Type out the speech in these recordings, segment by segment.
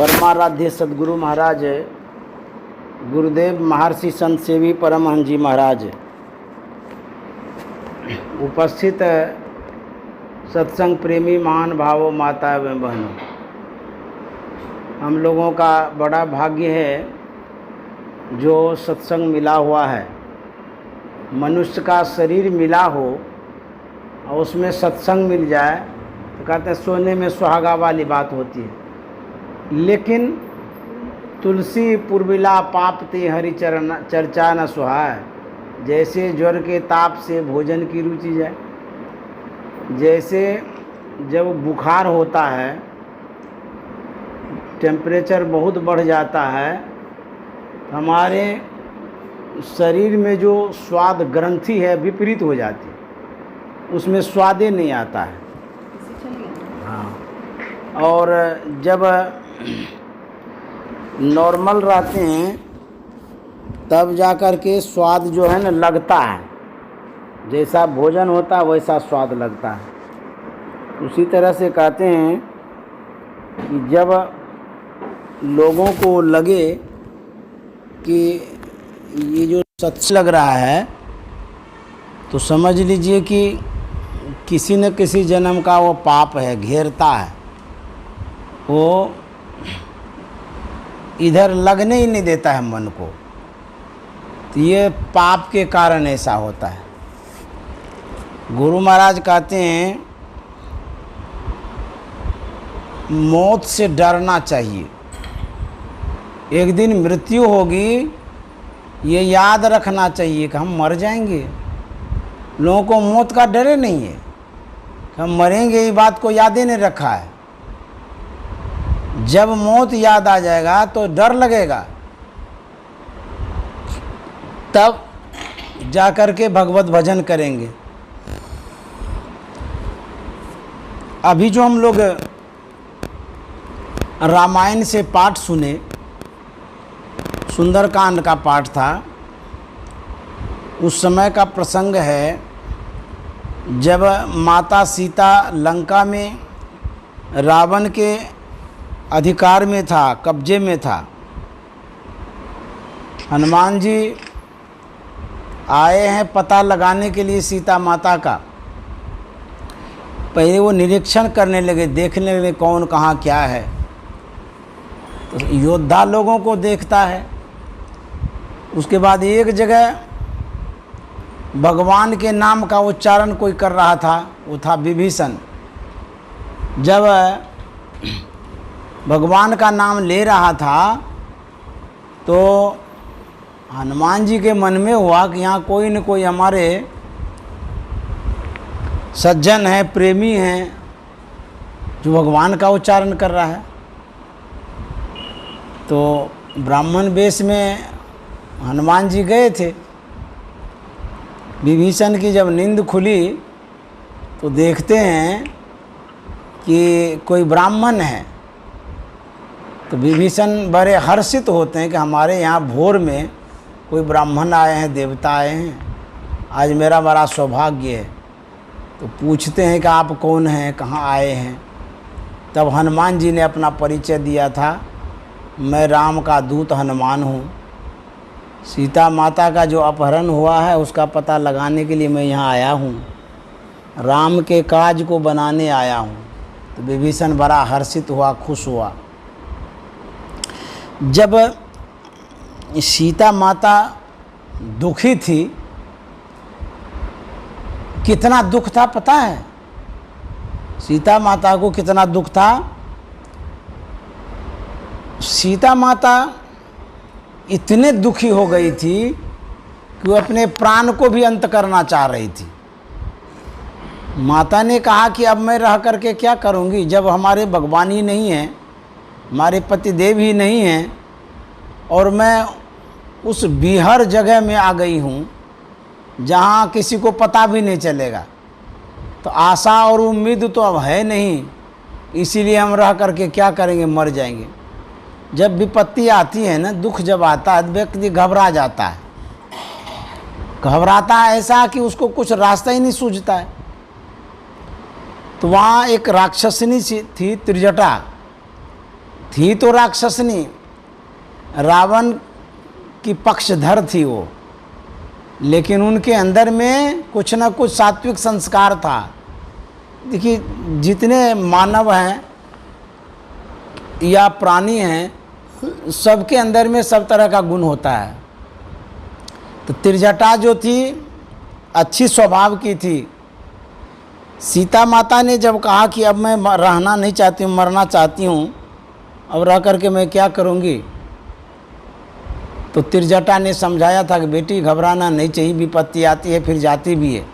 परमाराध्य सद्गुरु महाराज गुरुदेव महर्षि संत सेवी परमहंस जी महाराज, उपस्थित सत्संग प्रेमी महान भावों, माता एवं बहनों, हम लोगों का बड़ा भाग्य है जो सत्संग मिला हुआ है। मनुष्य का शरीर मिला हो और उसमें सत्संग मिल जाए तो कहते हैं सोने में सुहागा वाली बात होती है। लेकिन तुलसी पुरबिला पाप ते हरि चरण चर्चा न सुहाय, जैसे ज्वर के ताप से भोजन की रुचि जाए। जैसे जब बुखार होता है, टेम्परेचर बहुत बढ़ जाता है, हमारे शरीर में जो स्वाद ग्रंथि है विपरीत हो जाती है, उसमें स्वादे नहीं आता है। हाँ, और जब नॉर्मल रहते हैं तब जा कर के स्वाद जो है ना लगता है, जैसा भोजन होता है वैसा स्वाद लगता है। उसी तरह से कहते हैं कि जब लोगों को लगे कि ये जो सत्संग लग रहा है तो समझ लीजिए कि किसी न किसी जन्म का वो पाप है, घेरता है, वो इधर लगने ही नहीं देता है मन को। तो ये पाप के कारण ऐसा होता है। गुरु महाराज कहते हैं मौत से डरना चाहिए, एक दिन मृत्यु होगी, ये याद रखना चाहिए कि हम मर जाएंगे। लोगों को मौत का डर नहीं है कि हम मरेंगे, ये बात को याद ही नहीं रखा है। जब मौत याद आ जाएगा तो डर लगेगा, तब जाकर के भगवत भजन करेंगे। अभी जो हम लोग रामायण से पाठ सुने, सुंदरकांड का पाठ था, उस समय का प्रसंग है जब माता सीता लंका में रावण के अधिकार में था, कब्जे में था। हनुमान जी आए हैं पता लगाने के लिए सीता माता का। पहले वो निरीक्षण करने लगे, देखने लगे कौन कहाँ क्या है। तो योद्धा लोगों को देखता है। उसके बाद एक जगह भगवान के नाम का उच्चारण कोई कर रहा था, वो था विभीषण। जब भगवान का नाम ले रहा था तो हनुमान जी के मन में हुआ कि यहाँ कोई न कोई हमारे सज्जन है, प्रेमी हैं, जो भगवान का उच्चारण कर रहा है। तो ब्राह्मण वेश में हनुमान जी गए थे। विभीषण की जब नींद खुली तो देखते हैं कि कोई ब्राह्मण है। तो विभीषण बड़े हर्षित होते हैं कि हमारे यहाँ भोर में कोई ब्राह्मण आए हैं, देवता आए हैं, आज मेरा बड़ा सौभाग्य है। तो पूछते हैं कि आप कौन हैं, कहाँ आए हैं। तब हनुमान जी ने अपना परिचय दिया था, मैं राम का दूत हनुमान हूँ। सीता माता का जो अपहरण हुआ है उसका पता लगाने के लिए मैं यहाँ आया हूँ, राम के काज को बनाने आया हूँ। तो विभीषण बड़ा हर्षित हुआ, खुश हुआ। जब सीता माता दुखी थी, कितना दुख था पता है सीता माता को, कितना दुख था। सीता माता इतने दुखी हो गई थी कि वो अपने प्राण को भी अंत करना चाह रही थी। माता ने कहा कि अब मैं रह करके क्या करूँगी, जब हमारे भगवान ही नहीं हैं, हमारे पतिदेव ही नहीं हैं, और मैं उस बीहर जगह में आ गई हूँ जहाँ किसी को पता भी नहीं चलेगा। तो आशा और उम्मीद तो अब है नहीं, इसीलिए हम रह करके क्या करेंगे, मर जाएंगे। जब विपत्ति आती है ना, दुख जब आता है, व्यक्ति घबरा जाता है, घबराता है ऐसा कि उसको कुछ रास्ता ही नहीं सूझता है। तो वहाँ एक राक्षसनी थी त्रिजटा, थी तो राक्षसनी, रावण की पक्षधर थी वो, लेकिन उनके अंदर में कुछ ना कुछ सात्विक संस्कार था। देखिए, जितने मानव हैं या प्राणी हैं, सबके अंदर में सब तरह का गुण होता है। तो त्रिजटा जो थी अच्छी स्वभाव की थी। सीता माता ने जब कहा कि अब मैं रहना नहीं चाहती हूँ, मरना चाहती हूँ, अब रह करके मैं क्या करूँगी, तो त्रिजटा ने समझाया था कि बेटी घबराना नहीं चाहिए, विपत्ति आती है फिर जाती भी है।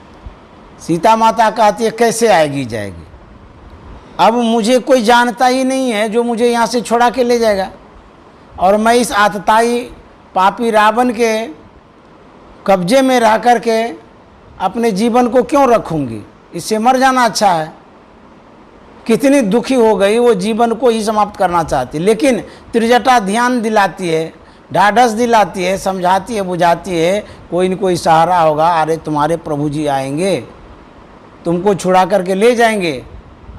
सीता माता कहती है कैसे आएगी जाएगी, अब मुझे कोई जानता ही नहीं है जो मुझे यहाँ से छुड़ा के ले जाएगा, और मैं इस आतताई पापी रावण के कब्जे में रह कर के अपने जीवन को क्यों रखूँगी, इससे मर जाना अच्छा है। कितनी दुखी हो गई, वो जीवन को ही समाप्त करना चाहती। लेकिन त्रिजटा ध्यान दिलाती है, ढाढ़स दिलाती है, समझाती है, बुझाती है, कोई न कोई सहारा होगा। अरे तुम्हारे प्रभु जी आएंगे, तुमको छुड़ा करके ले जाएंगे।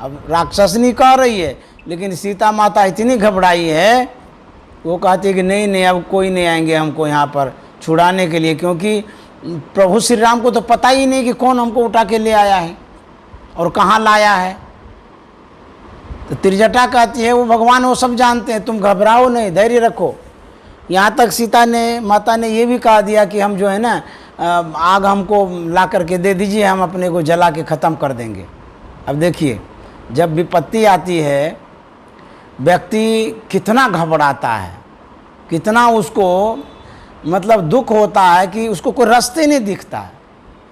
अब राक्षसनी कह रही है, लेकिन सीता माता इतनी घबराई है, वो कहती है कि नहीं नहीं, अब कोई नहीं आएंगे हमको यहाँ पर छुड़ाने के लिए, क्योंकि प्रभु श्री राम को तो पता ही नहीं कि कौन हमको उठा के ले आया है और कहाँ लाया है। तो त्रिजटा कहती है वो भगवान वो सब जानते हैं, तुम घबराओ नहीं, धैर्य रखो। यहाँ तक सीता ने माता ने ये भी कहा दिया कि हम जो है ना आग हमको ला करके दे दीजिए, हम अपने को जला के ख़त्म कर देंगे। अब देखिए, जब विपत्ति आती है व्यक्ति कितना घबराता है, कितना उसको मतलब दुख होता है कि उसको कोई रास्ते नहीं दिखता है,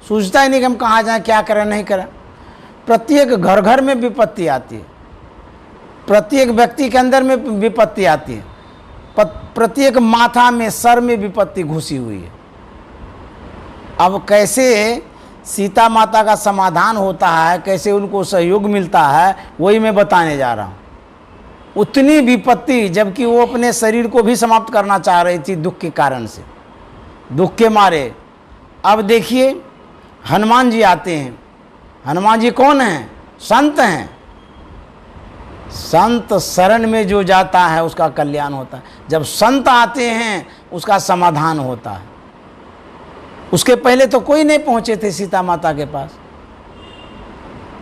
सोचता ही नहीं कि हम कहाँ जाएं, क्या करें नहीं करें। प्रत्येक घर घर में विपत्ति आती है, प्रत्येक व्यक्ति के अंदर में विपत्ति आती है, प्रत्येक माथा में सर में विपत्ति घुसी हुई है। अब कैसे सीता माता का समाधान होता है, कैसे उनको सहयोग मिलता है, वही मैं बताने जा रहा हूँ। उतनी विपत्ति, जबकि वो अपने शरीर को भी समाप्त करना चाह रही थी दुख के कारण से, दुख के मारे। अब देखिए हनुमान जी आते हैं। हनुमान जी कौन हैं? संत हैं। संत शरण में जो जाता है उसका कल्याण होता है। जब संत आते हैं उसका समाधान होता है। उसके पहले तो कोई नहीं पहुंचे थे सीता माता के पास।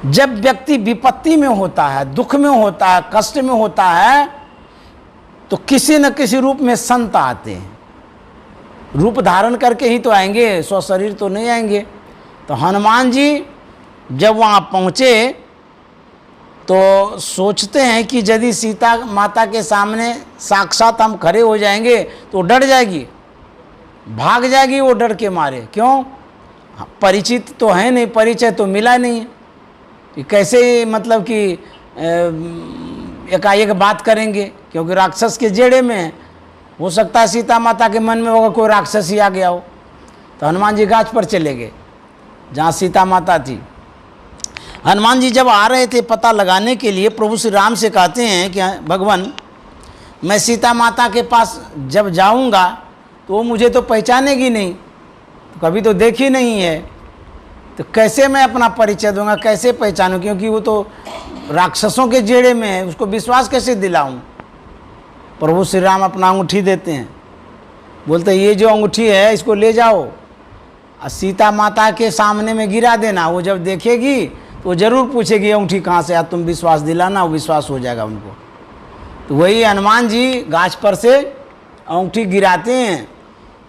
जब व्यक्ति विपत्ति में होता है, दुख में होता है, कष्ट में होता है, तो किसी न किसी रूप में संत आते हैं। रूप धारण करके ही तो आएंगे, स्व शरीर तो नहीं आएंगे। तो हनुमान जी जब वहाँ पहुँचे तो सोचते हैं कि यदि सीता माता के सामने साक्षात हम खड़े हो जाएंगे तो डर जाएगी, भाग जाएगी वो डर के मारे। क्यों? परिचित तो है नहीं, परिचय तो मिला नहीं है कि कैसे मतलब कि एकाएक बात करेंगे, क्योंकि राक्षस के जेड़े में है। हो सकता है सीता माता के मन में होगा कोई राक्षस ही आ गया हो। तो हनुमान जी गाछ पर चले गए जहाँ सीता माता थी। हनुमान जी जब आ रहे थे पता लगाने के लिए, प्रभु श्री राम से कहते हैं कि भगवान, मैं सीता माता के पास जब जाऊंगा तो वो मुझे तो पहचानेगी नहीं, तो कभी तो देखी नहीं है, तो कैसे मैं अपना परिचय दूंगा, कैसे पहचानूं, क्योंकि वो तो राक्षसों के जेड़े में है, उसको विश्वास कैसे दिलाऊं। प्रभु श्री राम अपना अंगूठी देते हैं, बोलते ये जो अंगूठी है इसको ले जाओ और सीता माता के सामने में गिरा देना। वो जब देखेगी तो वो जरूर पूछेगी अंगूठी कहाँ से, तुम विश्वास दिलाना, वो विश्वास हो जाएगा उनको। तो वही हनुमान जी गाछ पर से अंगूठी गिराते हैं।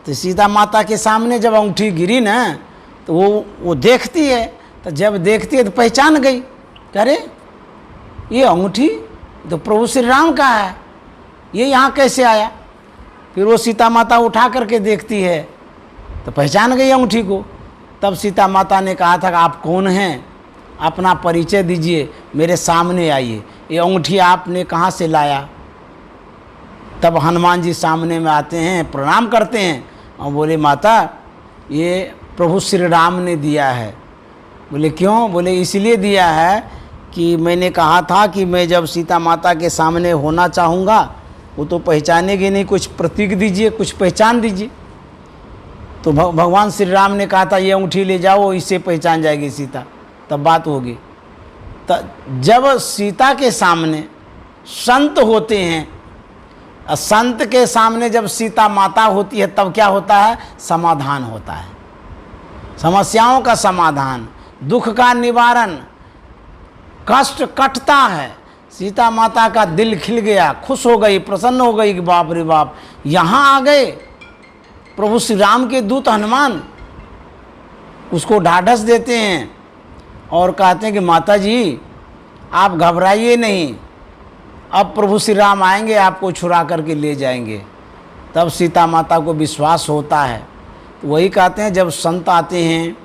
तो सीता माता के सामने जब अंगूठी गिरी ना, तो वो देखती है। तो जब देखती है तो पहचान गई, अरे ये अंगूठी तो प्रभु श्री राम का है, ये यहाँ कैसे आया। फिर वो सीता माता उठा करके देखती है तो पहचान गई अंगूठी को। तब सीता माता ने कहा था कि आप कौन हैं, अपना परिचय दीजिए, मेरे सामने आइए, ये अंगूठी आपने कहाँ से लाया। तब हनुमान जी सामने में आते हैं, प्रणाम करते हैं और बोले माता ये प्रभु श्री राम ने दिया है। बोले क्यों? बोले इसलिए दिया है कि मैंने कहा था कि मैं जब सीता माता के सामने होना चाहूँगा वो तो पहचानेगी नहीं, कुछ प्रतीक दीजिए, कुछ पहचान दीजिए। तो भगवान श्री राम ने कहा था ये अंगूठी ले जाओ, इससे पहचान जाएगी सीता, तब बात होगी। तो जब सीता के सामने संत होते हैं संत के सामने जब सीता माता होती है तब क्या होता है? समाधान होता है, समस्याओं का समाधान, दुख का निवारण, कष्ट कटता है। सीता माता का दिल खिल गया, खुश हो गई, प्रसन्न हो गई कि बाप रे बाप, यहाँ आ गए प्रभु श्री राम के दूत हनुमान। उसको ढाढ़स देते हैं और कहते हैं कि माता जी आप घबराइए नहीं, अब प्रभु श्री राम आएंगे, आपको छुड़ा करके ले जाएंगे। तब सीता माता को विश्वास होता है। तो वही कहते हैं जब संत आते हैं,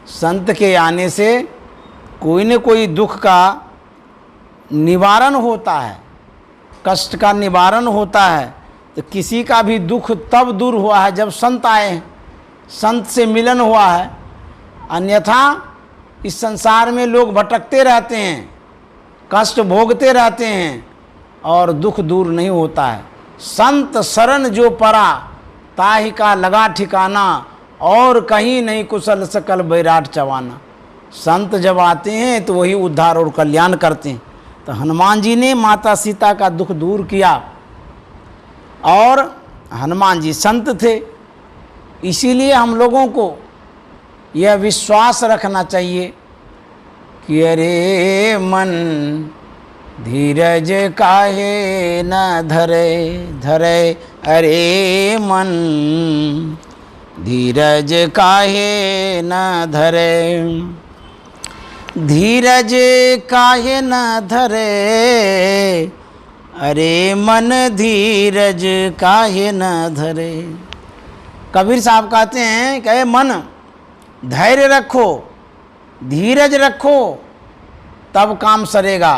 संत के आने से कोई न कोई दुख का निवारण होता है, कष्ट का निवारण होता है। तो किसी का भी दुख तब दूर हुआ है जब संत आए हैं, संत से मिलन हुआ है। अन्यथा इस संसार में लोग भटकते रहते हैं, कष्ट भोगते रहते हैं और दुख दूर नहीं होता है। संत शरण जो परा ताहि का लगा ठिकाना, और कहीं नहीं कुशल सकल बैराट चवाना। संत जब आते हैं तो वही उद्धार और कल्याण करते हैं। तो हनुमान जी ने माता सीता का दुख दूर किया, और हनुमान जी संत थे। इसीलिए हम लोगों को यह विश्वास रखना चाहिए कि अरे मन धीरज काहे न धरे धरे, अरे मन धीरज काहे न धरे, धीरज काहे न धरे, अरे मन धीरज काहे न धरे। कबीर साहब कहते हैं कि मन धैर्य रखो, धीरज रखो, तब काम सरेगा।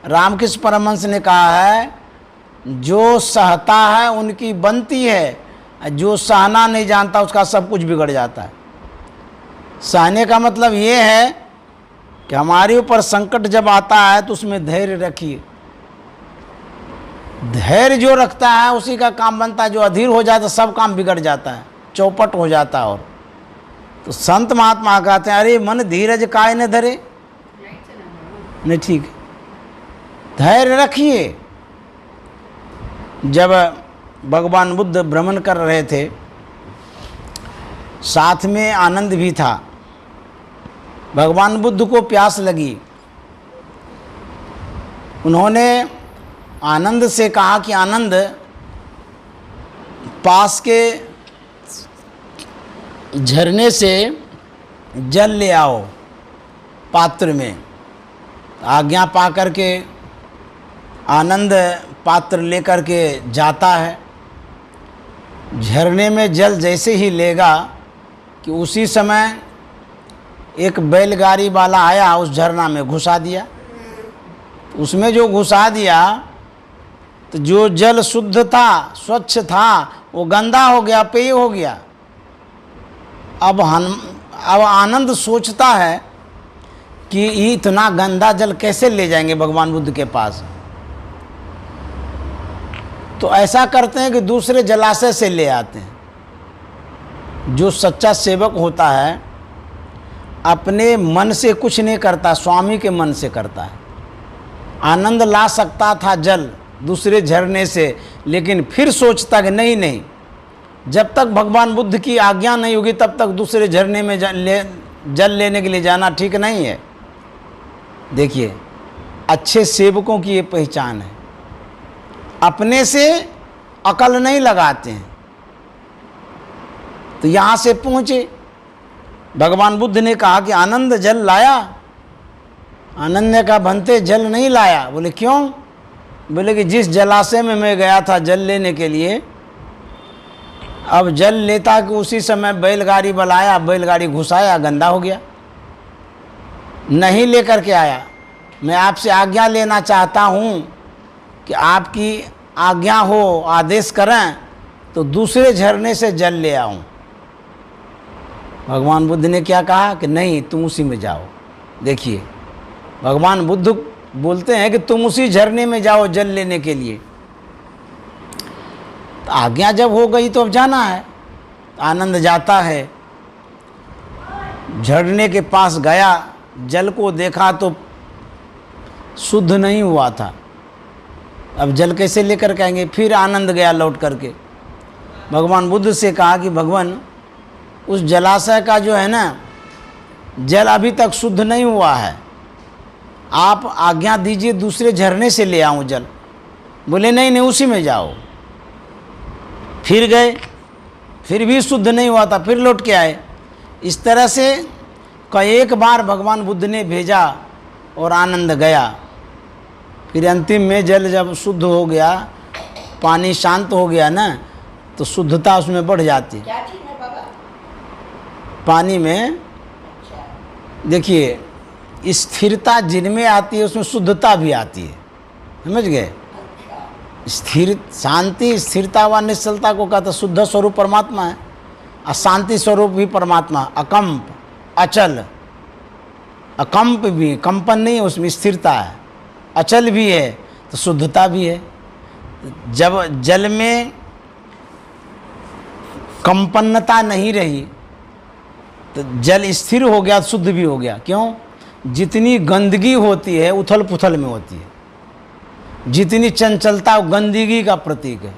रामकृष्ण परमहंस ने कहा है जो सहता है उनकी बनती है, जो सहना नहीं जानता उसका सब कुछ बिगड़ जाता है। सहने का मतलब ये है कि हमारे ऊपर संकट जब आता है तो उसमें धैर्य रखिए। धैर्य जो रखता है उसी का काम बनता है, जो अधीर हो जाता है सब काम बिगड़ जाता है, चौपट हो जाता है। और तो संत महात्मा कहते हैं अरे मन धीरज काहे न धरे, नहीं ठीक है, धैर्य रखिए। जब भगवान बुद्ध भ्रमण कर रहे थे, साथ में आनंद भी था। भगवान बुद्ध को प्यास लगी, उन्होंने आनंद से कहा कि आनंद पास के झरने से जल ले आओ पात्र में। आज्ञा पा करके आनंद पात्र लेकर के जाता है। झरने में जल जैसे ही लेगा कि उसी समय एक बैलगाड़ी वाला आया, उस झरना में घुसा दिया। उसमें जो घुसा दिया तो जो जल शुद्ध था, स्वच्छ था, वो गंदा हो गया, पेय हो गया। अब आनंद सोचता है कि इतना गंदा जल कैसे ले जाएंगे भगवान बुद्ध के पास। तो ऐसा करते हैं कि दूसरे जलाशय से ले आते हैं। जो सच्चा सेवक होता है अपने मन से कुछ नहीं करता, स्वामी के मन से करता है। आनंद ला सकता था जल दूसरे झरने से, लेकिन फिर सोचता कि नहीं नहीं, जब तक भगवान बुद्ध की आज्ञा नहीं होगी तब तक दूसरे झरने में जल लेने के लिए जाना ठीक नहीं है। देखिए, अच्छे सेवकों की ये पहचान है, अपने से अकल नहीं लगाते हैं। तो यहाँ से पहुँचे, भगवान बुद्ध ने कहा कि आनंद जल लाया। आनंद ने कहा बनते जल नहीं लाया। बोले क्यों? बोले कि जिस जलाशय में मैं गया था जल लेने के लिए, अब जल लेता कि उसी समय बैलगाड़ी बुलाया, बैलगाड़ी घुसाया, गंदा हो गया, नहीं लेकर के आया। मैं आपसे आज्ञा लेना चाहता हूँ कि आपकी आज्ञा हो, आदेश करें तो दूसरे झरने से जल ले आऊँ। भगवान बुद्ध ने क्या कहा कि नहीं, तुम उसी में जाओ। देखिए, भगवान बुद्ध बोलते हैं कि तुम उसी झरने में जाओ जल लेने के लिए। तो आज्ञा जब हो गई तो अब जाना है। आनंद जाता है, झरने के पास गया, जल को देखा तो शुद्ध नहीं हुआ था। अब जल कैसे लेकर के आएंगे? फिर आनंद गया लौट करके। भगवान बुद्ध से कहा कि भगवान, उस जलाशय का जो है ना जल अभी तक शुद्ध नहीं हुआ है, आप आज्ञा दीजिए दूसरे झरने से ले आऊं जल। बोले नहीं नहीं, उसी में जाओ। फिर गए, फिर भी शुद्ध नहीं हुआ था, फिर लौट के आए। इस तरह से कई एक बार भगवान बुद्ध ने भेजा और आनंद गया। फिर अंतिम में जल जब शुद्ध हो गया, पानी शांत हो गया ना, तो शुद्धता उसमें बढ़ जाती है। क्या चीज है बाबा? पानी में देखिए स्थिरता जिनमें आती है उसमें शुद्धता भी आती है, समझ गए? स्थिर शांति, स्थिरता व निश्चलता को कहता शुद्ध स्वरूप परमात्मा है। अशांति स्वरूप भी परमात्मा, अकंप, अचल। अकंप भी, कंपन नहीं है उसमें, स्थिरता है। अचल भी है तो शुद्धता भी है। जब जल में कंपन्नता नहीं रही तो जल स्थिर हो गया, शुद्ध भी हो गया। क्यों? जितनी गंदगी होती है उथल पुथल में होती है, जितनी चंचलता गंदगी का प्रतीक है।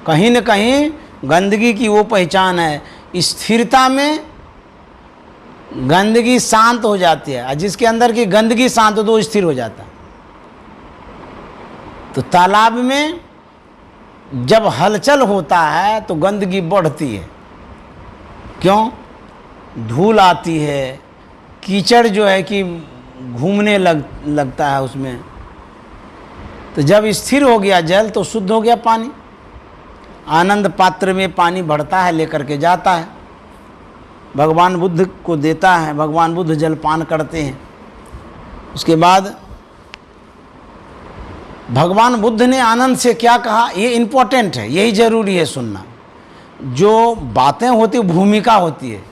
कहीं न कहीं गंदगी की वो पहचान है। स्थिरता में गंदगी शांत हो जाती है, और जिसके अंदर की गंदगी शांत हो तो वो स्थिर हो जाता है। तो तालाब में जब हलचल होता है तो गंदगी बढ़ती है। क्यों? धूल आती है, कीचड़ जो है कि घूमने लगता है उसमें। तो जब स्थिर हो गया जल तो शुद्ध हो गया पानी। आनंद पात्र में पानी बढ़ता है, लेकर के जाता है, भगवान बुद्ध को देता है। भगवान बुद्ध जल पान करते हैं। उसके बाद भगवान बुद्ध ने आनंद से क्या कहा, ये इम्पोर्टेंट है, यही जरूरी है सुनना। जो बातें होती भूमिका होती है,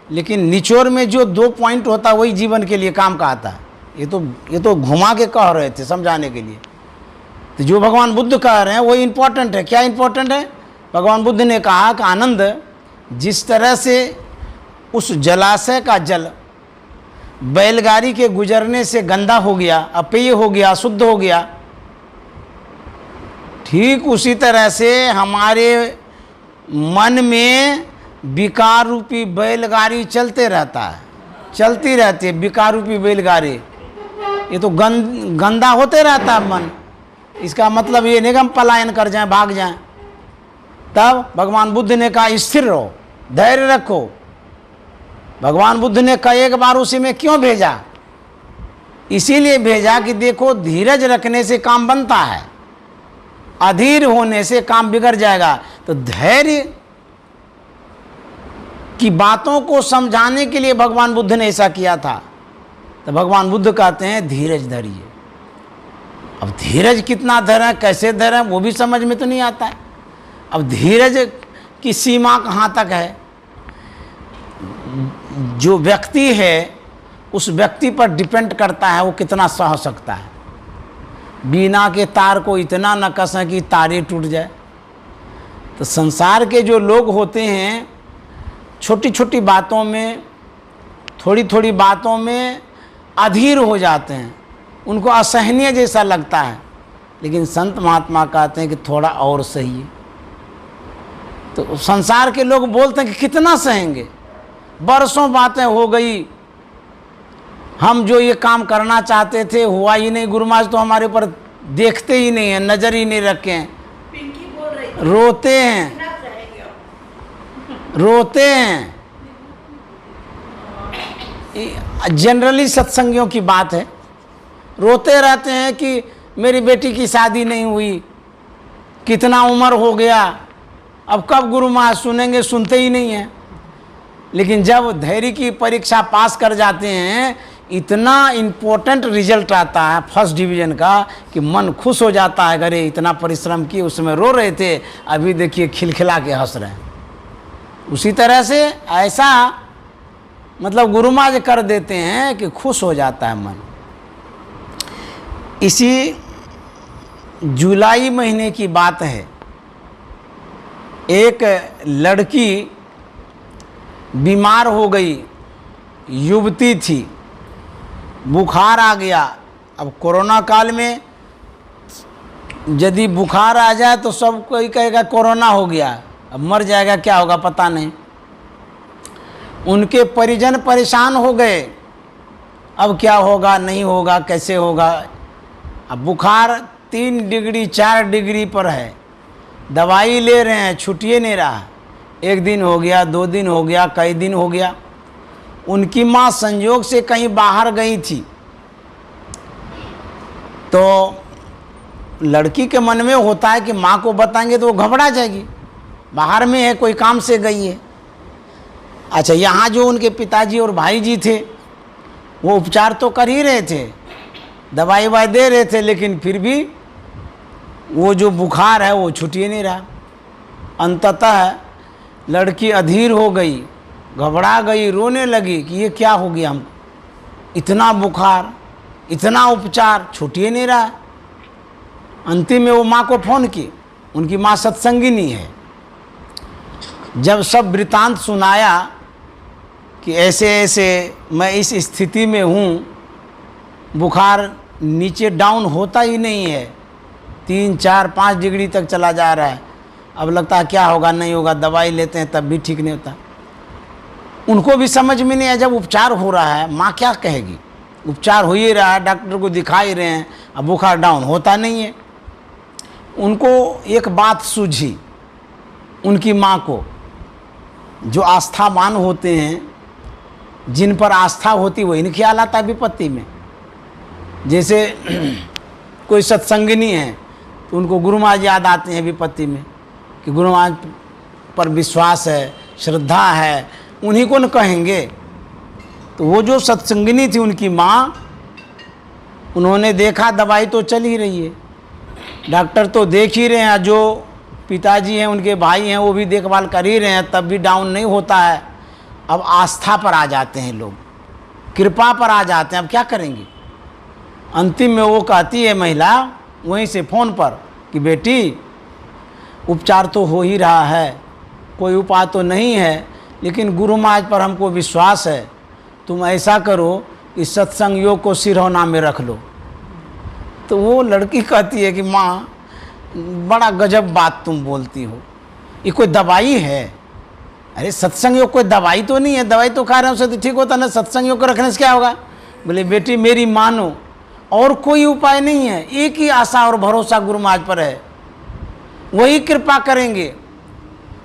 लेकिन निचोड़ में जो 2 पॉइंट होता है वही जीवन के लिए काम का आता है। ये तो घुमा के कह रहे थे समझाने के लिए। तो जो भगवान बुद्ध कह रहे हैं वही इम्पोर्टेंट है। क्या इम्पोर्टेंट है? भगवान बुद्ध ने कहा कि आनंद, जिस तरह से उस जलाशय का जल बैलगाड़ी के गुजरने से गंदा हो गया, अपेय हो गया, शुद्ध हो गया, ठीक उसी तरह से हमारे मन में विकार रूपी बैलगाड़ी चलते रहता है, चलती रहती है विकार रूपी बैलगाड़ी। ये तो गंदा होते रहता है मन। इसका मतलब ये नहीं कि हम पलायन कर जाएं, भाग जाएं। तब भगवान बुद्ध ने कहा स्थिर रहो, धैर्य रखो। भगवान बुद्ध ने कई एक बार उसी में क्यों भेजा? इसीलिए भेजा कि देखो धीरज रखने से काम बनता है, अधीर होने से काम बिगड़ जाएगा। तो धैर्य की बातों को समझाने के लिए भगवान बुद्ध ने ऐसा किया था। तो भगवान बुद्ध कहते हैं धीरज धरिए। अब धीरज कितना धरें, कैसे धरें, वो भी समझ में तो नहीं आता है। अब धीरज की सीमा कहाँ तक है? जो व्यक्ति है उस व्यक्ति पर डिपेंड करता है वो कितना सह सकता है। बीना के तार को इतना न कसें कि तारे टूट जाए। तो संसार के जो लोग होते हैं छोटी छोटी बातों में, थोड़ी थोड़ी बातों में अधीर हो जाते हैं, उनको असहनीय जैसा लगता है। लेकिन संत महात्मा कहते हैं कि थोड़ा और सही है। तो संसार के लोग बोलते हैं कि कितना सहेंगे, बरसों बातें हो गई, हम जो ये काम करना चाहते थे हुआ ही नहीं, गुरु महाराज तो हमारे ऊपर देखते ही नहीं है, नज़र ही नहीं रखे हैं। पिंकी बोल रही थी, रोते हैं, कितना सहेंगे अब? रोते हैं। जनरली सत्संगियों की बात है, रोते रहते हैं कि मेरी बेटी की शादी नहीं हुई, कितना उम्र हो गया, अब कब गुरु महाराज सुनेंगे, सुनते ही नहीं हैं। लेकिन जब धैर्य की परीक्षा पास कर जाते हैं, इतना इम्पोर्टेंट रिजल्ट आता है फर्स्ट डिवीज़न का कि मन खुश हो जाता है। अरे इतना परिश्रम किए, उसमें रो रहे थे, अभी देखिए खिलखिला के हंस रहे हैं। उसी तरह से ऐसा मतलब गुरु महाराज कर देते हैं कि खुश हो जाता है मन। इसी जुलाई महीने की बात है, एक लड़की बीमार हो गई, युवती थी, बुखार आ गया। अब कोरोना काल में यदि बुखार आ जाए तो सब कोई कहेगा कोरोना हो गया, अब मर जाएगा, क्या होगा पता नहीं। उनके परिजन परेशान हो गए, अब क्या होगा, नहीं होगा, कैसे होगा। अब बुखार 3 डिग्री 4 डिग्री पर है, दवाई ले रहे हैं, छुट्टिए नहीं रहा। 1 दिन हो गया, 2 दिन हो गया, कई दिन हो गया। उनकी माँ संयोग से कहीं बाहर गई थी, तो लड़की के मन में होता है कि माँ को बताएंगे तो वो घबरा जाएगी, बाहर में है, कोई काम से गई है। अच्छा, यहाँ जो उनके पिताजी और भाई जी थे वो उपचार तो कर ही रहे थे, दवाई वाई दे रहे थे, लेकिन फिर भी वो जो बुखार है वो छूट ही नहीं रहा। अंततः लड़की अधीर हो गई, घबरा गई, रोने लगी कि ये क्या हो गया हमको, इतना बुखार, इतना उपचार, छूट ही नहीं रहा। अंतिम में वो माँ को फ़ोन की, उनकी माँ सत्संगिनी है। जब सब वृतांत सुनाया कि ऐसे ऐसे मैं इस स्थिति में हूँ, बुखार नीचे डाउन होता ही नहीं है, 3 4 5 डिग्री तक चला जा रहा है, अब लगता है क्या होगा, नहीं होगा, दवाई लेते हैं तब भी ठीक नहीं होता। उनको भी समझ में नहीं आया, जब उपचार हो रहा है माँ क्या कहेगी, उपचार हो ही रहा है, डॉक्टर को दिखा ही रहे हैं, अब बुखार डाउन होता नहीं है। उनको एक बात सूझी, उनकी माँ को, जो आस्थावान होते हैं, जिन पर आस्था होती वही नहीं ख्याल आता विपत्ति में। जैसे कोई सत्संगिनी है तो उनको गुरु महाराज याद आते हैं विपत्ति में, कि गुरु महाराज पर विश्वास है, श्रद्धा है, उन्हीं को न कहेंगे। तो वो जो सत्संगिनी थी उनकी माँ, उन्होंने देखा दवाई तो चल ही रही है, डॉक्टर तो देख ही रहे हैं, जो पिताजी हैं उनके भाई हैं वो भी देखभाल कर ही रहे हैं, तब भी डाउन नहीं होता है। अब आस्था पर आ जाते हैं लोग, कृपा पर आ जाते हैं, अब क्या करेंगे। अंतिम में वो कहती है महिला वहीं से फ़ोन पर कि बेटी उपचार तो हो ही रहा है, कोई उपाय तो नहीं है, लेकिन गुरु महाराज पर हमको विश्वास है, तुम ऐसा करो कि सत्संग योग को सिरहोना में रख लो। तो वो लड़की कहती है कि माँ बड़ा गजब बात तुम बोलती हो, ये कोई दवाई है? अरे सत्संग योग कोई दवाई तो नहीं है, दवाई तो खा रहे हैं उससे तो ठीक होता ना, सत्संग योग को रखने से क्या होगा। बोले बेटी मेरी मानो, और कोई उपाय नहीं है, एक ही आशा और भरोसा गुरु महाराज पर है, वही कृपा करेंगे।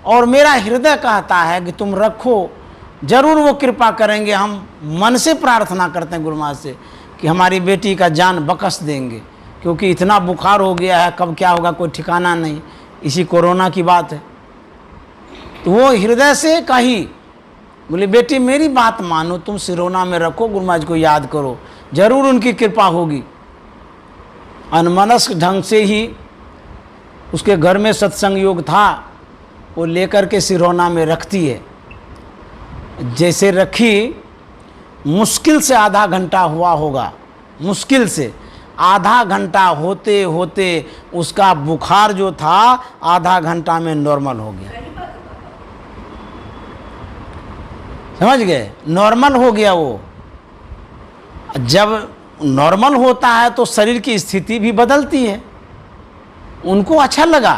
और मेरा हृदय कहता है कि तुम रखो, जरूर वो कृपा करेंगे। हम मन से प्रार्थना करते हैं गुरु महाराज से कि हमारी बेटी का जान बख्श देंगे, क्योंकि इतना बुखार हो गया है, कब क्या होगा कोई ठिकाना नहीं, इसी कोरोना की बात है। तो वो हृदय से कही, बोले बेटी मेरी बात मानो, तुम सिरहोना में रखो, गुरु महाराज को याद करो, जरूर उनकी कृपा होगी। अनमनस्क ढंग से ही उसके घर में सत्संग योग था, वो लेकर के सिरहोना में रखती है। जैसे रखी, मुश्किल से आधा घंटा हुआ होगा, मुश्किल से आधा घंटा होते होते उसका बुखार जो था आधा घंटा में नॉर्मल हो गया। समझ गए, नॉर्मल हो गया। वो जब नॉर्मल होता है तो शरीर की स्थिति भी बदलती है। उनको अच्छा लगा,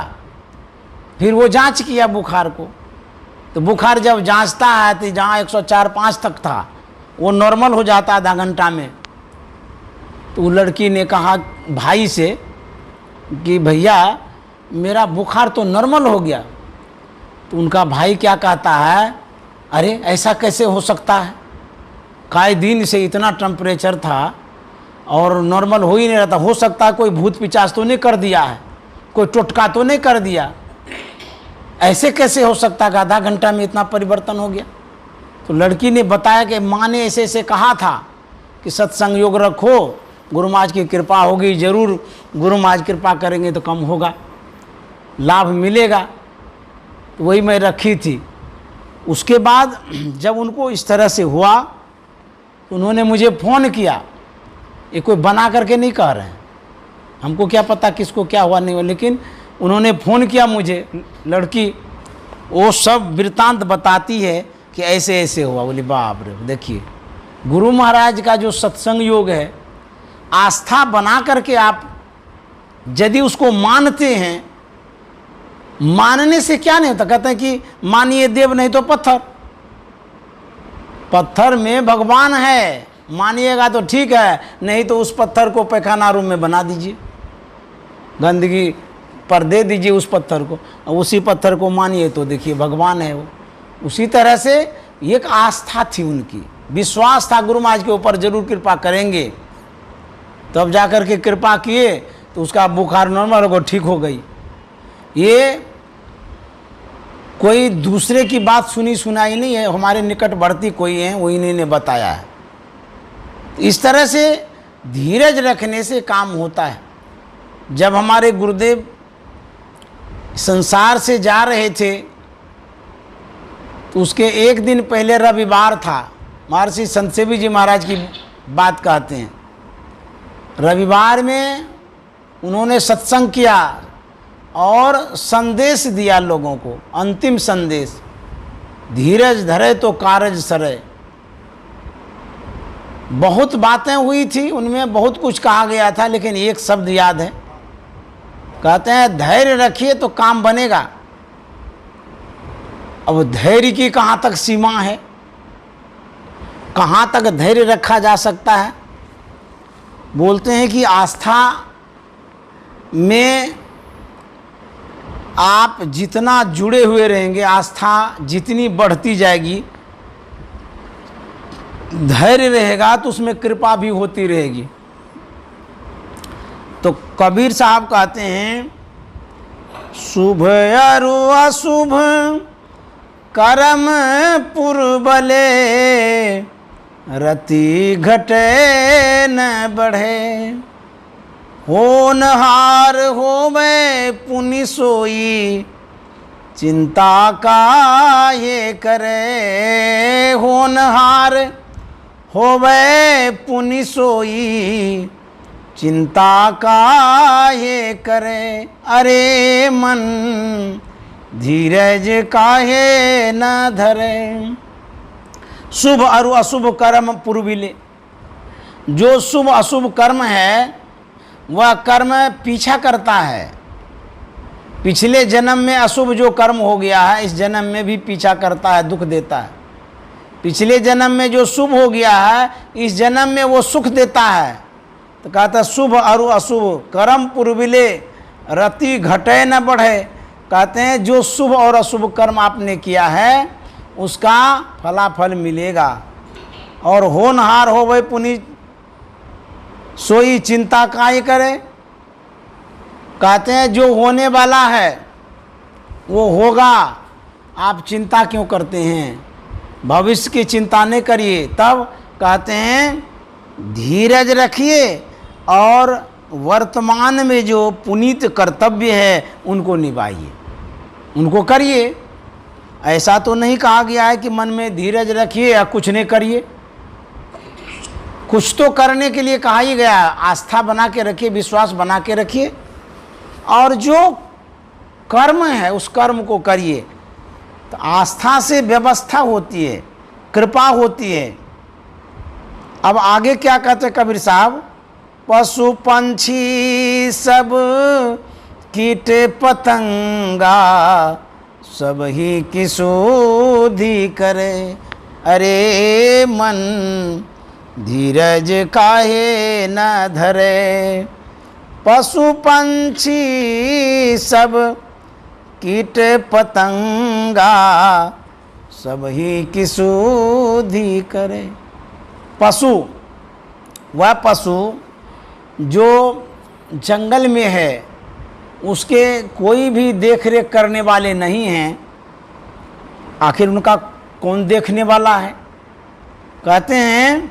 फिर वो जांच किया बुखार को, तो बुखार जब जांचता है तो जहाँ 104-105 तक था वो नॉर्मल हो जाता आधा घंटा में। तो लड़की ने कहा भाई से कि भैया मेरा बुखार तो नॉर्मल हो गया। तो उनका भाई क्या कहता है, अरे ऐसा कैसे हो सकता है, कई दिन से इतना टेम्परेचर था और नॉर्मल हो ही नहीं रहा था, हो सकता है कोई भूत पिचास तो नहीं कर दिया है, कोई टोटका तो नहीं कर दिया, ऐसे कैसे हो सकता है कि आधा घंटा में इतना परिवर्तन हो गया। तो लड़की ने बताया कि माँ ने ऐसे ऐसे कहा था कि सत्संग योग रखो, गुरु महाराज की कृपा होगी, जरूर गुरु महाराज कृपा करेंगे तो कम होगा, लाभ मिलेगा। तो वही मैं रखी थी। उसके बाद जब उनको इस तरह से हुआ तो उन्होंने मुझे फ़ोन किया, ये कोई बना करके नहीं कह रहे हैं, हमको क्या पता किसको क्या हुआ नहीं हुआ, लेकिन उन्होंने फ़ोन किया मुझे, लड़की वो सब वृत्तांत बताती है कि ऐसे ऐसे हुआ। बोली बाप रे, देखिए गुरु महाराज का जो सत्संग योग है, आस्था बना करके आप यदि उसको मानते हैं, मानने से क्या नहीं होता, कहते हैं कि मानिए देव नहीं तो पत्थर। पत्थर में भगवान है, मानिएगा तो ठीक है, नहीं तो उस पत्थर को पैखाना रूम में बना दीजिए, गंदगी पर दे दीजिए उस पत्थर को, उसी पत्थर को मानिए तो देखिए भगवान है वो। उसी तरह से एक आस्था थी उनकी, विश्वास था गुरु महाराज के ऊपर जरूर कृपा करेंगे, तब जाकर के कृपा किए तो उसका बुखार नॉर्मल हो गया, ठीक हो गई। ये कोई दूसरे की बात सुनी सुनाई नहीं है, हमारे निकटवर्ती कोई हैं वो इन्हीं ने बताया है। इस तरह से धीरज रखने से काम होता है। जब हमारे गुरुदेव संसार से जा रहे थे तो उसके एक दिन पहले रविवार था। महर्षि संत सेवी जी महाराज की बात कहते हैं, रविवार में उन्होंने सत्संग किया और संदेश दिया लोगों को, अंतिम संदेश, धीरज धरे तो कारज सरे। बहुत बातें हुई थी उनमें, बहुत कुछ कहा गया था, लेकिन एक शब्द याद है, कहते हैं धैर्य रखिए तो काम बनेगा। अब धैर्य की कहाँ तक सीमा है, कहाँ तक धैर्य रखा जा सकता है। बोलते हैं कि आस्था में आप जितना जुड़े हुए रहेंगे, आस्था जितनी बढ़ती जाएगी, धैर्य रहेगा तो उसमें कृपा भी होती रहेगी। तो कबीर साहब कहते हैं, शुभ अरु अशुभ कर्म पुरबले, रति घटे न बढ़े, होनहार होवे पुनि सोई, चिंता का ये करे। होनहार होवे पुनि सोई, चिंता का ये करे। अरे मन धीरज काहे न धरे। शुभ और अशुभ कर्म पूर्विले, जो शुभ अशुभ कर्म है वह कर्म पीछा करता है। पिछले जन्म में अशुभ जो कर्म हो गया है इस जन्म में भी पीछा करता है, दुख देता है। पिछले जन्म में जो शुभ हो गया है इस जन्म में वो सुख देता है। तो कहता है शुभ और अशुभ कर्म पूर्विले, रति घटे न बढ़े। कहते हैं जो शुभ और अशुभ कर्म आपने किया है उसका फलाफल मिलेगा। और होनहार हो वही पुनि सोई, चिंता काहे करे। कहते हैं जो होने वाला है वो होगा, आप चिंता क्यों करते हैं, भविष्य की चिंता नहीं करिए। तब कहते हैं धीरज रखिए और वर्तमान में जो पुनीत कर्तव्य है उनको निभाइए, उनको करिए। ऐसा तो नहीं कहा गया है कि मन में धीरज रखिए या कुछ नहीं करिए, कुछ तो करने के लिए कहा ही गया है। आस्था बना के रखिए, विश्वास बना के रखिए और जो कर्म है उस कर्म को करिए। तो आस्था से व्यवस्था होती है, कृपा होती है। अब आगे क्या कहते हैं कबीर साहब, पशु पंछी सब कीट पतंगा, सब ही की सुधि करे। अरे मन धीरज काहे न धरे। पशु पंछी सब कीट पतंगा, सब ही की सुधि करे। पशु, वह पशु जो जंगल में है, उसके कोई भी देख रेख करने वाले नहीं हैं, आखिर उनका कौन देखने वाला है। कहते हैं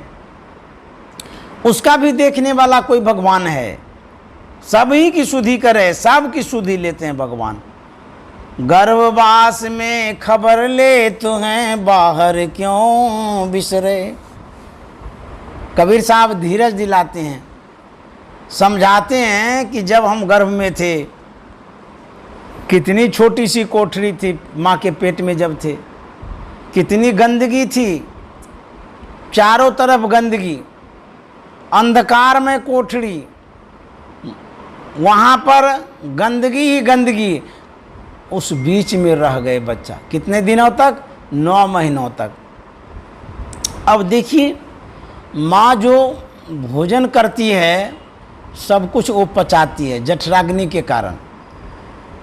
उसका भी देखने वाला कोई भगवान है। सभी की सुधि करे, सब की सुधि लेते हैं भगवान। गर्भवास में खबर ले तो हैं, बाहर क्यों बिसरे। कबीर साहब धीरज दिलाते हैं, समझाते हैं कि जब हम गर्भ में थे, कितनी छोटी सी कोठरी थी माँ के पेट में जब थे, कितनी गंदगी थी, चारों तरफ गंदगी, अंधकार में कोठरी, वहाँ पर गंदगी ही गंदगी, उस बीच में रह गए बच्चा। कितने दिनों तक? 9 महीनों तक। अब देखिए, माँ जो भोजन करती है सब कुछ वो पचाती है जठराग्नि के कारण।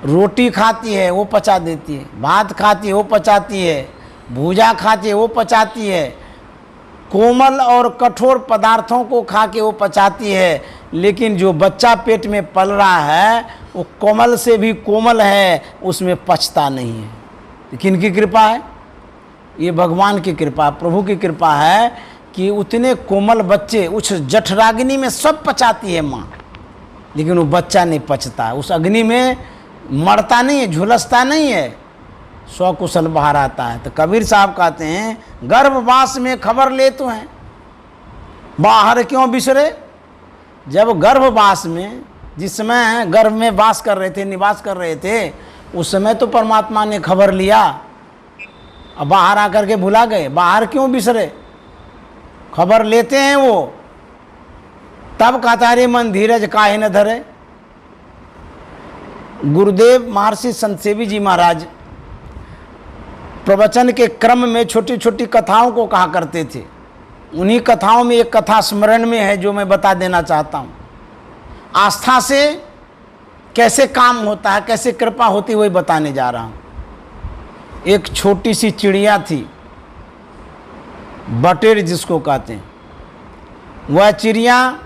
रोटी खाती है वो पचा देती है, भात खाती है वो पचाती है, भूजा खाती है वो पचाती है, कोमल और कठोर पदार्थों को खा के वो पचाती है। लेकिन जो बच्चा पेट में पल रहा है वो कोमल से भी कोमल है, उसमें पचता नहीं है। तो किनकी कृपा है? ये भगवान की कृपा, प्रभु की कृपा है कि उतने कोमल बच्चे उस जठराग्नि में सब पचाती है माँ, लेकिन वो बच्चा नहीं पचता, उस अग्नि में मरता नहीं है, झुलसता नहीं है, स्वकुशल बाहर आता है। तो कबीर साहब कहते हैं, गर्भवास में खबर ले तो हैं, बाहर क्यों बिसरे। जब गर्भवास में, जिस समय गर्भ में वास कर रहे थे, निवास कर रहे थे, उस समय तो परमात्मा ने खबर लिया, अब बाहर आकर के भुला गए। बाहर क्यों बिसरे, खबर लेते हैं वो। तब कहता रे मन धीरज काहे न धरे। गुरुदेव महर्षि संत सेवी जी महाराज प्रवचन के क्रम में छोटी छोटी कथाओं को कहा करते थे। उन्हीं कथाओं में एक कथा स्मरण में है जो मैं बता देना चाहता हूँ। आस्था से कैसे काम होता है, कैसे कृपा होती है, वही बताने जा रहा हूँ। एक छोटी सी चिड़िया थी, बटेर जिसको कहते हैं। वह चिड़िया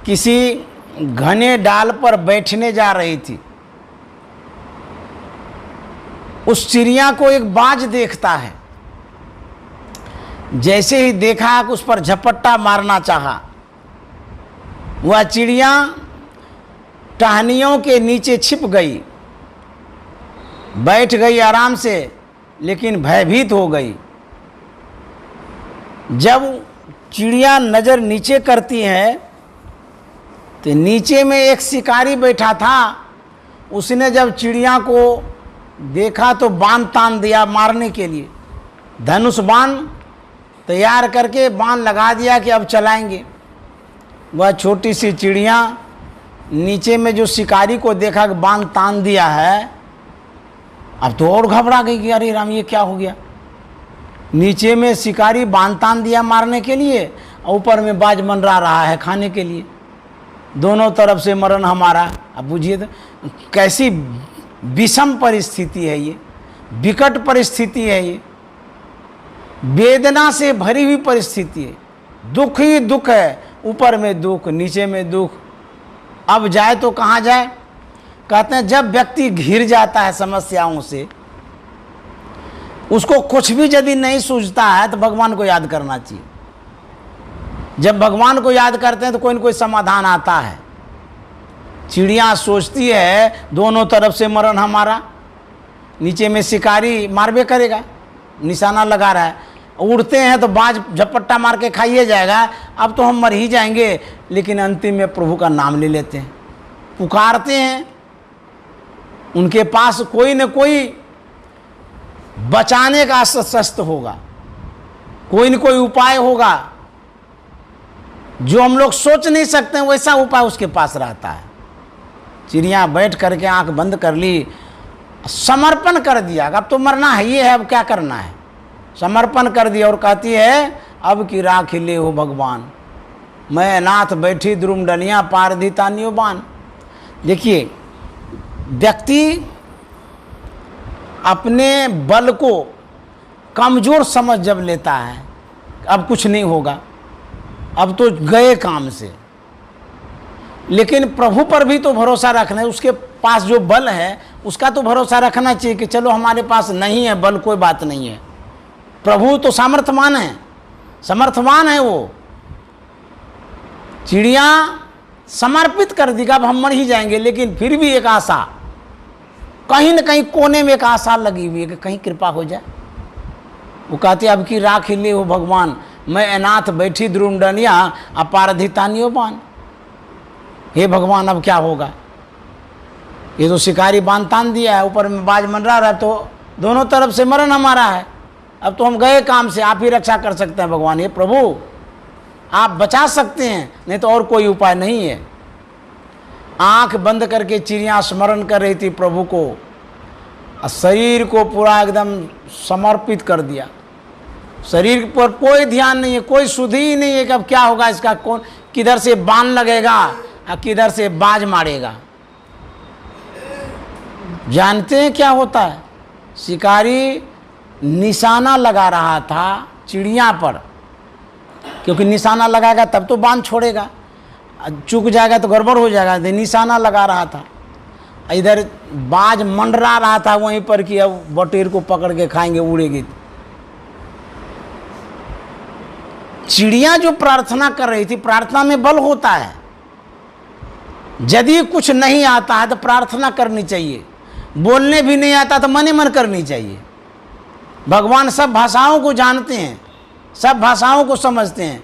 किसी घने डाल पर बैठने जा रही थी। उस चिड़िया को एक बाज देखता है, जैसे ही देखा कि उस पर झपट्टा मारना चाहा। वह चिड़िया टहनियों के नीचे छिप गई, बैठ गई आराम से, लेकिन भयभीत हो गई। जब चिड़िया नज़र नीचे करती है तो नीचे में एक शिकारी बैठा था। उसने जब चिड़िया को देखा तो बाण तान दिया मारने के लिए, धनुष बाण तैयार करके बाण लगा दिया कि अब चलाएंगे। वह छोटी सी चिड़िया नीचे में जो शिकारी को देखा कि बाण तान दिया है, अब तो और घबरा गई कि अरे राम ये क्या हो गया। नीचे में शिकारी बाण तान दिया मारने के लिए, ऊपर में बाज मंडरा रहा है खाने के लिए। दोनों तरफ से मरण हमारा। अब बुझिए तो कैसी विषम परिस्थिति है ये, विकट परिस्थिति है ये, वेदना से भरी हुई परिस्थिति है। दुख ही दुख है, ऊपर में दुख, नीचे में दुख। अब जाए तो कहाँ जाए। कहते हैं जब व्यक्ति घिर जाता है समस्याओं से, उसको कुछ भी यदि नहीं सूझता है तो भगवान को याद करना चाहिए। जब भगवान को याद करते हैं तो कोई न कोई समाधान आता है। चिड़िया सोचती है दोनों तरफ से मरण हमारा, नीचे में शिकारी मारबे करेगा, निशाना लगा रहा है। उड़ते हैं तो बाज झपट्टा मार के खाइए जाएगा, अब तो हम मर ही जाएंगे। लेकिन अंतिम में प्रभु का नाम ले लेते हैं, पुकारते हैं। उनके पास कोई न कोई बचाने का शस्त्र होगा, कोई न कोई उपाय होगा। जो हम लोग सोच नहीं सकते हैं वैसा उपाय उसके पास रहता है। चिड़िया बैठ करके आंख बंद कर ली, समर्पण कर दिया, अब तो मरना है ये है, अब क्या करना है। समर्पण कर दिया और कहती है अब की राख ले हो भगवान, मैं नाथ बैठी द्रुम डलियाँ पार दी तानियो बान। देखिए, व्यक्ति अपने बल को कमज़ोर समझ जब लेता है, अब कुछ नहीं होगा, अब तो गए काम से। लेकिन प्रभु पर भी तो भरोसा रखना है, उसके पास जो बल है उसका तो भरोसा रखना चाहिए कि चलो हमारे पास नहीं है बल, कोई बात नहीं है, प्रभु तो सामर्थ्यवान है, समर्थवान है। वो चिड़िया समर्पित कर देगा, अब हम मर ही जाएंगे, लेकिन फिर भी एक आशा, कहीं न कहीं कोने में एक आशा लगी हुई है कि कहीं कृपा हो जाए। वो कहते अब की राख ले हो भगवान, मैं अनाथ बैठी द्रुमडनिया अपारधितानियो बान। हे भगवान अब क्या होगा, ये तो शिकारी बांध तान दिया है, ऊपर में बाज मंडरा रहा है, तो दोनों तरफ से मरण हमारा है, अब तो हम गए काम से, आप ही रक्षा कर सकते हैं भगवान। ये प्रभु आप बचा सकते हैं, नहीं तो और कोई उपाय नहीं है। आंख बंद करके चिड़िया स्मरण कर रही थी प्रभु को, और शरीर को पूरा एकदम समर्पित कर दिया। शरीर पर कोई ध्यान नहीं है, कोई सुधि ही नहीं है कि अब क्या होगा इसका, कौन किधर से बाण लगेगा और किधर से बाज मारेगा। जानते हैं क्या होता है? शिकारी निशाना लगा रहा था चिड़िया पर, क्योंकि निशाना लगाएगा तब तो बाण छोड़ेगा, चूक जाएगा तो गड़बड़ हो जाएगा। तो निशाना लगा रहा था, इधर बाज मंडरा रहा था वहीं पर कि अब बटेर को पकड़ के खाएंगे, उड़ेगी। चिड़िया जो प्रार्थना कर रही थी, प्रार्थना में बल होता है। यदि कुछ नहीं आता है तो प्रार्थना करनी चाहिए, बोलने भी नहीं आता तो मन ही मन करनी चाहिए। भगवान सब भाषाओं को जानते हैं, सब भाषाओं को समझते हैं।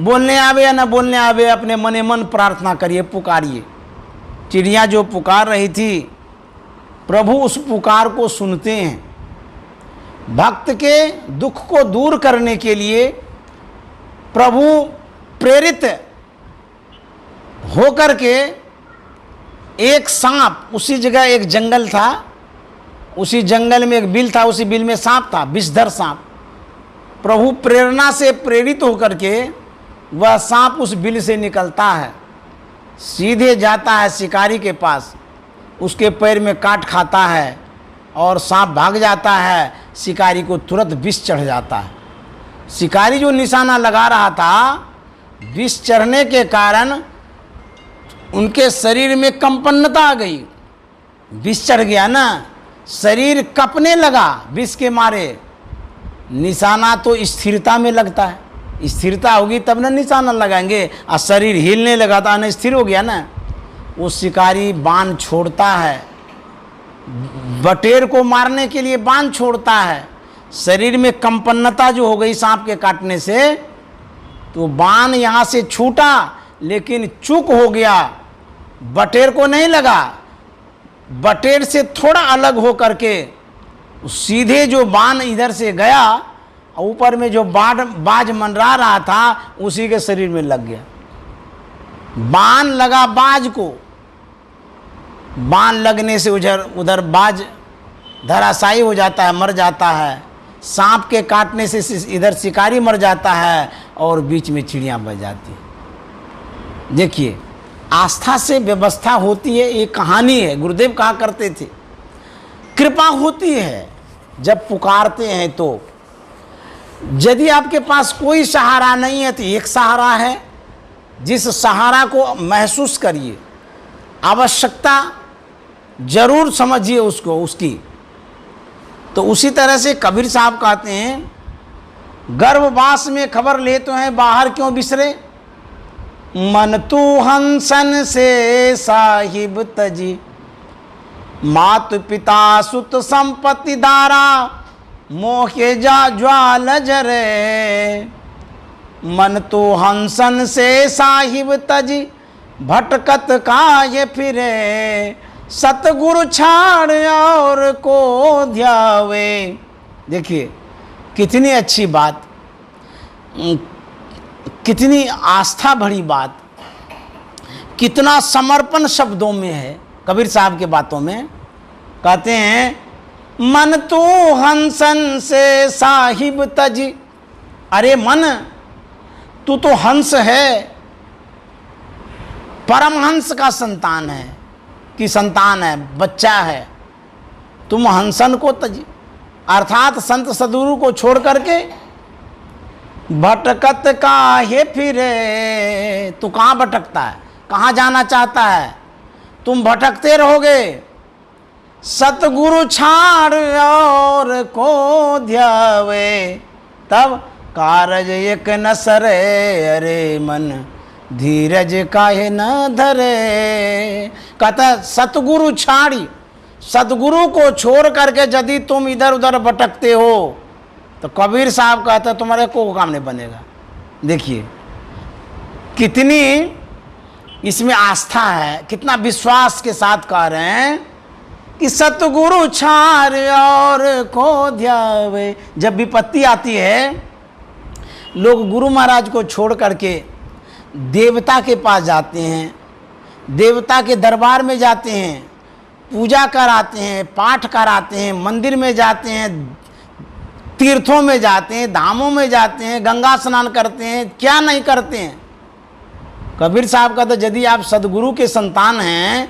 बोलने आवे या ना बोलने आवे, अपने मने मन प्रार्थना करिए, पुकारिए। चिड़िया जो पुकार रही थी, प्रभु उस पुकार को सुनते हैं। भक्त के दुख को दूर करने के लिए प्रभु प्रेरित होकर के, एक सांप, उसी जगह एक जंगल था, उसी जंगल में एक बिल था, उसी बिल में सांप था, विषधर सांप। प्रभु प्रेरणा से प्रेरित होकर के वह सांप उस बिल से निकलता है, सीधे जाता है शिकारी के पास, उसके पैर में काट खाता है और सांप भाग जाता है। शिकारी को तुरंत विष चढ़ जाता है। शिकारी जो निशाना लगा रहा था, विष चढ़ने के कारण उनके शरीर में कंपन्नता आ गई। विष चढ़ गया ना, शरीर कपने लगा विष के मारे। निशाना तो स्थिरता में लगता है, स्थिरता होगी तब ना निशाना लगाएंगे। और शरीर हिलने लगा था, ना स्थिर हो गया ना। वो शिकारी बाण छोड़ता है, बटेर को मारने के लिए बाण छोड़ता है। शरीर में कंपन्नता जो हो गई सांप के काटने से, तो बाण यहाँ से छूटा लेकिन चूक हो गया, बटेर को नहीं लगा। बटेर से थोड़ा अलग हो करके सीधे जो बाण इधर से गया, ऊपर में जो बाज मंडरा रहा था उसी के शरीर में लग गया। बाण लगा बाज को, बाण लगने से उधर बाज धराशायी हो जाता है, मर जाता है। सांप के काटने से इधर शिकारी मर जाता है और बीच में चिड़िया बच जाती है। देखिए, आस्था से व्यवस्था होती है, ये कहानी है। गुरुदेव कहा करते थे, कृपा होती है जब पुकारते हैं तो। यदि आपके पास कोई सहारा नहीं है तो एक सहारा है, जिस सहारा को महसूस करिए, आवश्यकता जरूर समझिए उसको, उसकी। तो उसी तरह से कबीर साहब कहते हैं, गर्भवास में खबर ले तो हैं, बाहर क्यों बिसरे। मन तू हंसन से साहिब तजी, मात पिता सुत संपत्ति दारा, मोहे जा ज्वाल जरे। मन तो हंसन से साहिब तजी, भटकत काहे फिरे। सतगुरु छाड़ और को ध्यावे। देखिए कितनी अच्छी बात, कितनी आस्था भरी बात, कितना समर्पण शब्दों में है कबीर साहब के बातों में। कहते हैं, मन तू हंसन से साहिब तजी। अरे मन, तू तो हंस है, परमहंस का संतान है, की संतान है, बच्चा है। तुम हंसन को तजी, अर्थात संत सदगुरु को छोड़ करके भटकत काहे फिरे। तू कहाँ भटकता है, कहाँ जाना चाहता है? तुम भटकते रहोगे। सतगुरु छाड़ और को ध्यावे, तब कारज एक न सरे। अरे मन धीरज काहे न धरे। कहता सतगुरु छाड़ी, सतगुरु को छोड़ करके यदि तुम इधर उधर भटकते हो तो कबीर साहब कहता तुम्हारे को काम नहीं बनेगा। देखिए कितनी इसमें आस्था है, कितना विश्वास के साथ कह रहे हैं कि सतगुरु छाड़ और को ध्यावे। जब विपत्ति आती है, लोग गुरु महाराज को छोड़ करके देवता के पास जाते हैं, देवता के दरबार में जाते हैं, पूजा कराते हैं, पाठ कराते हैं, मंदिर में जाते हैं, तीर्थों में जाते हैं, धामों में जाते हैं, गंगा स्नान करते हैं, क्या नहीं करते हैं। कबीर साहब का तो यदि आप सदगुरु के संतान हैं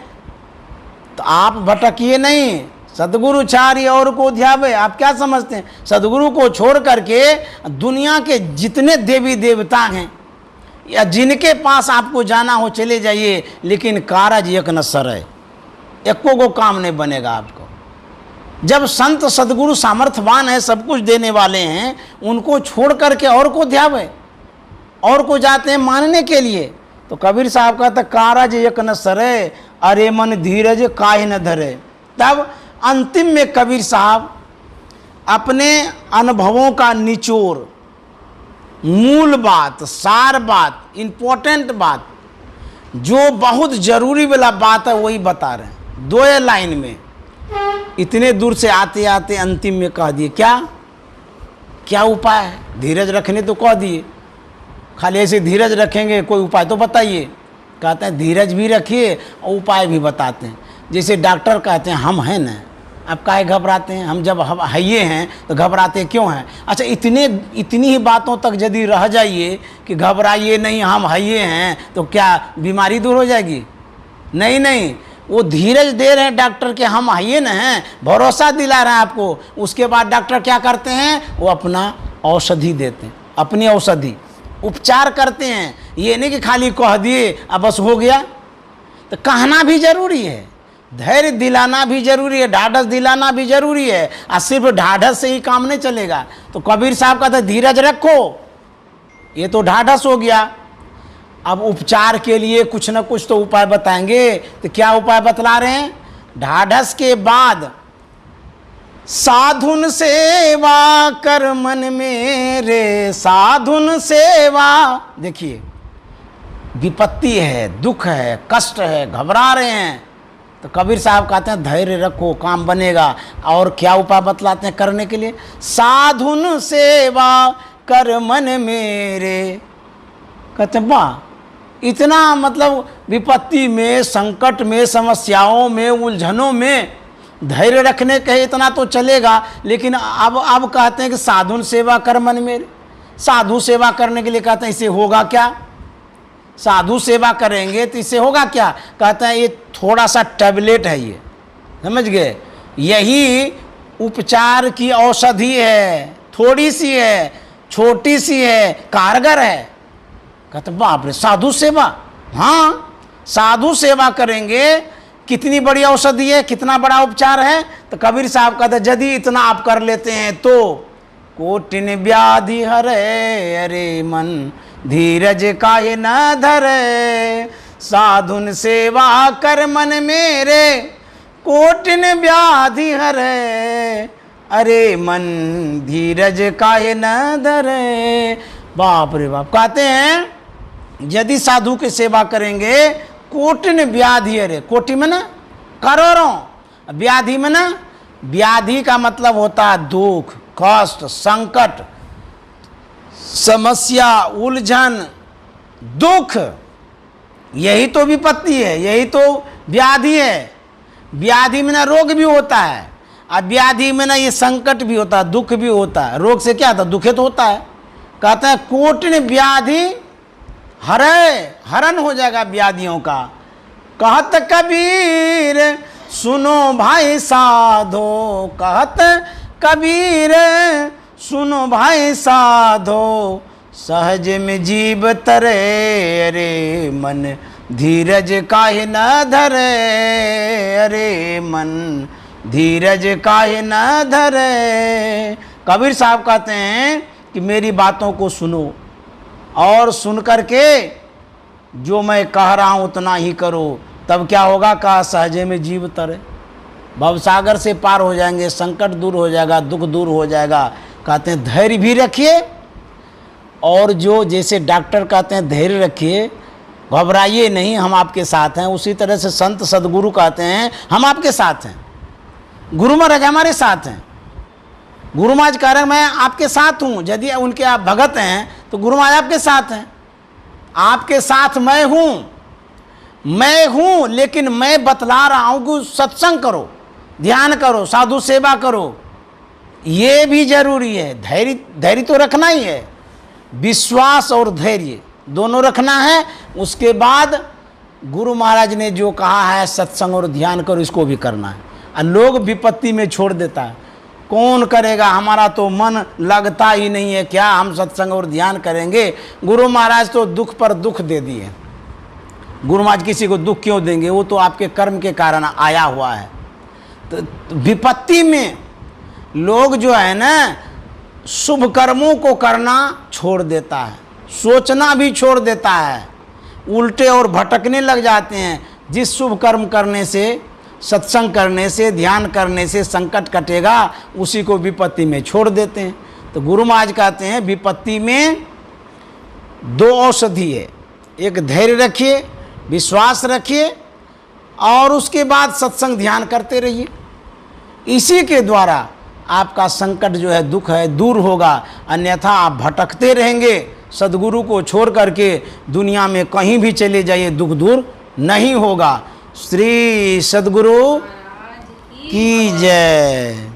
तो आप भटकिए नहीं। सदगुरु चारि और को ध्यावे, आप क्या समझते हैं? सदगुरु को छोड़ करके दुनिया के जितने देवी देवता हैं या जिनके पास आपको जाना हो चले जाइए, लेकिन कारज एक न सरे, एको को काम नहीं बनेगा आपको। जब संत सदगुरु सामर्थ्यवान है, सब कुछ देने वाले हैं, उनको छोड़ करके और को ध्यावे, और को जाते हैं मानने के लिए। तो कबीर साहब का तो कारज एक न सरे, अरे मन धीरज काहे न धरे। तब अंतिम में कबीर साहब अपने अनुभवों का निचोड़, मूल बात, सार बात, इम्पोर्टेंट बात, जो बहुत जरूरी वाला बात है वही बता रहे हैं 2 लाइन में। इतने दूर से आते आते अंतिम में कह दिए क्या क्या उपाय है? धीरज रखने तो कह दिए, खाली ऐसे धीरज रखेंगे, कोई उपाय तो बताइए। कहते हैं धीरज भी रखिए और उपाय भी बताते हैं। जैसे डॉक्टर कहते हैं हम हैं ना, आप काहे घबराते हैं? हम जब हम हइये हैं तो घबराते क्यों हैं? अच्छा, इतनी ही बातों तक यदि रह जाइए कि घबराइए नहीं, हम हइये हैं, तो क्या बीमारी दूर हो जाएगी? नहीं नहीं, वो धीरज दे रहे हैं डॉक्टर के, हम हइये न हैं, भरोसा दिला रहे हैं आपको। उसके बाद डॉक्टर क्या करते हैं? वो अपना औषधि देते हैं, अपनी औषधि उपचार करते हैं। ये नहीं कि खाली कह दिए अब बस हो गया। तो कहना भी जरूरी है, धैर्य दिलाना भी जरूरी है, ढाढ़स दिलाना भी जरूरी है। और सिर्फ ढाढ़स से ही काम नहीं चलेगा। तो कबीर साहब का तो धीरज रखो, ये तो ढाढ़स हो गया। अब उपचार के लिए कुछ न कुछ तो उपाय बताएंगे। तो क्या उपाय बतला रहे हैं? ढाढ़स के बाद साधुन सेवा कर मन मेरे, साधुन सेवा। देखिए, विपत्ति है, दुख है, कष्ट है, घबरा रहे हैं, तो कबीर साहब कहते हैं धैर्य रखो, काम बनेगा। और क्या उपाय बतलाते हैं करने के लिए? साधुन सेवा कर मन मेरे। कहते हैं वाह, इतना मतलब विपत्ति में, संकट में, समस्याओं में, उलझनों में धैर्य रखने के इतना तो चलेगा, लेकिन अब कहते हैं कि साधुन सेवा कर मन मेरे। साधु सेवा करने के लिए कहते हैं इससे होगा क्या? साधु सेवा करेंगे तो इससे होगा क्या? कहते हैं ये थोड़ा सा टैबलेट है, ये समझ गए, यही उपचार की औषधि है, थोड़ी सी है, छोटी सी है, कारगर है। कहते बाप रे, साधु सेवा? हाँ, साधु सेवा करेंगे, कितनी बड़ी औषधि है, कितना बड़ा उपचार है। तो कबीर साहब कहते यदि इतना आप कर लेते हैं तो कोटिन व्याधि हरे, अरे मन धीरज काहे न धरे, साधुन सेवा कर मन मेरे, कोटिन व्याधि हरे, अरे मन धीरज काहे न धरे। बाप रे बाप। कहते हैं यदि साधु की सेवा करेंगे, कोटिन व्याधि हरे, कोटि में ना करोड़ों, व्याधि में ना, व्याधि का मतलब होता है दुख, कष्ट, संकट, समस्या, उलझन, दुख, यही तो विपत्ति है, यही तो व्याधि है। व्याधि में ना रोग भी होता है, और व्याधि में ना ये संकट भी होता है, दुख भी होता है। रोग से क्या होता है? दुखित होता है। कहते हैं कोटिन व्याधि हरे, हरण हो जाएगा व्याधियों का। कहत कबीर सुनो भाई साधो, कहत कबीर सुनो भाई साधो, सहज में जीव तरे, अरे मन धीरज काहे न धरे, अरे मन धीरज काहे न धरे। कबीर साहब कहते हैं कि मेरी बातों को सुनो और सुन करके जो मैं कह रहा हूँ उतना ही करो, तब क्या होगा? कहा सहजे में जीव तरे, भवसागर से पार हो जाएंगे, संकट दूर हो जाएगा, दुख दूर हो जाएगा। कहते हैं धैर्य भी रखिए, और जो जैसे डॉक्टर कहते हैं धैर्य रखिए, घबराइए नहीं, हम आपके साथ हैं, उसी तरह से संत सदगुरु कहते हैं हम आपके साथ हैं। गुरु महाराज हमारे साथ हैं। गुरु महाराज कह रहे हैं मैं आपके साथ हूँ। यदि उनके आप भगत हैं तो गुरु महाराज आपके साथ हैं, आपके साथ मैं हूँ। मैं हूं, लेकिन मैं बतला रहा हूं कि सत्संग करो, ध्यान करो, साधु सेवा करो। ये भी जरूरी है। धैर्य, धैर्य तो रखना ही है, विश्वास और धैर्य दोनों रखना है। उसके बाद गुरु महाराज ने जो कहा है सत्संग और ध्यान करो, इसको भी करना है। और लोग विपत्ति में छोड़ देता है, कौन करेगा, हमारा तो मन लगता ही नहीं है, क्या हम सत्संग और ध्यान करेंगे। गुरु महाराज तो दुख पर दुख दे दिए। गुरु महाराज किसी को दुख क्यों देंगे, वो तो आपके कर्म के कारण आया हुआ है। तो विपत्ति में लोग जो है ना शुभ कर्मों को करना छोड़ देता है, सोचना भी छोड़ देता है, उल्टे और भटकने लग जाते हैं। जिस शुभ कर्म करने से, सत्संग करने से, ध्यान करने से संकट कटेगा, उसी को विपत्ति में छोड़ देते हैं। तो गुरु महाराज कहते हैं विपत्ति में दो औषधि है, एक धैर्य रखिए, विश्वास रखिए, और उसके बाद सत्संग ध्यान करते रहिए। इसी के द्वारा आपका संकट जो है, दुख है, दूर होगा। अन्यथा आप भटकते रहेंगे, सदगुरु को छोड़ करके दुनिया में कहीं भी चले जाइए, दुख दूर नहीं होगा। श्री सदगुरु की जय।